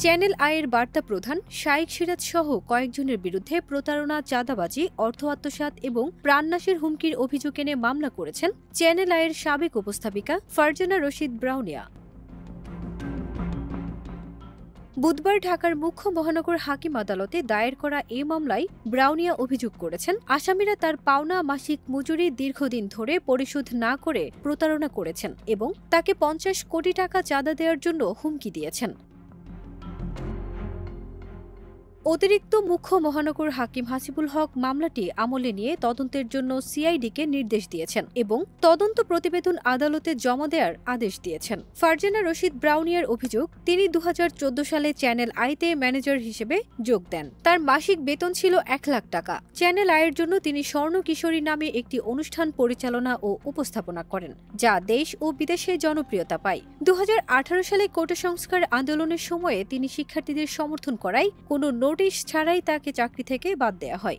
Channel আইয়ের বার্তা প্রধান শাইখ সিরাজ সহ কয়েকজনের বিরুদ্ধে প্রতারণা, চাঁদাবাজি, অর্থ আত্মসাৎ এবং প্রাণনাশের হুমকির অভিযোগ এনে মামলা করেছেন চ্যানেল আইয়ের সাবেক উপস্থাপিকা ফারজানা রশিদ ব্রাউনিয়া। বুধবার ঢাকার মুখ্য মহানগর হাকিম আদালতে দায়ের করা এ মামলায় ব্রাউনিয়া অভিযোগ করেছেন, আসামিরা তার পাওনা মাসিক মজুরি দীর্ঘদিন ধরে পরিশোধ না করে প্রতারণা করেছেন এবং তাকে ৫০ কোটি টাকা চাঁদা দেওয়ার জন্য হুমকি দিয়েছেন। অতিরিক্ত মুখ্য মহানগর হাকিম হাসিবুল হক মামলাটি আমলে নিয়ে তদন্তের জন্য সিআইডিকে নির্দেশ দিয়েছেন এবং তদন্ত প্রতিবেদন আদালতে জমা দেওয়ার আদেশ দিয়েছেন। ফারজানা রশিদ ব্রাউনিয়ার অভিযোগ, তিনি ২০১৪ সালে চ্যানেল আইতে ম্যানেজার হিসেবে যোগ দেন। তার মাসিক বেতন ছিল ১ লাখ টাকা। চ্যানেল আইয়ের জন্য তিনি স্বর্ণ কিশোরী নামে একটি অনুষ্ঠান পরিচালনা ও উপস্থাপনা করেন, যা দেশ ও বিদেশে জনপ্রিয়তা পায়। ২০১৮ সালে কোটা সংস্কার আন্দোলনের সময়ে তিনি শিক্ষার্থীদের সমর্থন করায় কোনো নোটিশ ছাড়াই তাকে চাকরি থেকে বাদ দেয়া হয়।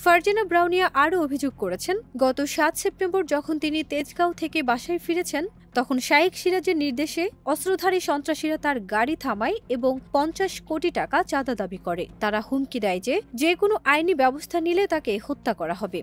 ফারজানা ব্রাউনিয়া আরও অভিযোগ করেছেন, গত ৭ সেপ্টেম্বর যখন তিনি তেজগাঁও থেকে বাসায় ফিরেছেন, তখন শাইখ সিরাজের নির্দেশে অস্ত্রধারী সন্ত্রাসীরা তার গাড়ি থামায় এবং ৫০ কোটি টাকা চাঁদা দাবি করে। তারা হুমকি দেয় যে কোনো আইনি ব্যবস্থা নিলে তাকে হত্যা করা হবে।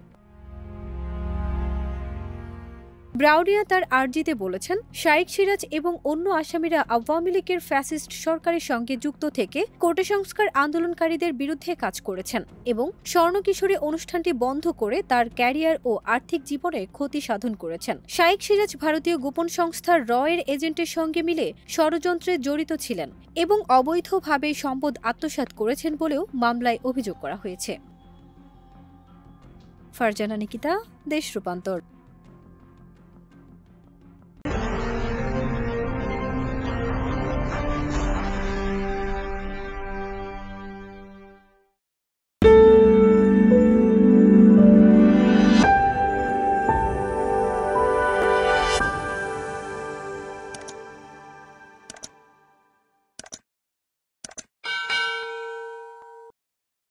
ব্রাউনিয়া তার আর্জিতে বলেছেন, শাইখ সিরাজ এবং অন্য আসামিরা আওয়ামী লীগের ফ্যাসিস্ট সরকারের সঙ্গে যুক্ত থেকে কোটা সংস্কার আন্দোলনকারীদের বিরুদ্ধে কাজ করেছেন এবং স্বর্ণকিশোরী অনুষ্ঠানটি বন্ধ করে তার ক্যারিয়ার ও আর্থিক জীবনে ক্ষতি সাধন করেছেন। শাইখ সিরাজ ভারতীয় গোপন সংস্থা র-এর এজেন্টের সঙ্গে মিলে ষড়যন্ত্রে জড়িত ছিলেন এবং অবৈধভাবে সম্পদ আত্মসাৎ করেছেন বলেও মামলায় অভিযোগ করা হয়েছে। ফারজানা নিকিতা, দেশ রূপান্তর।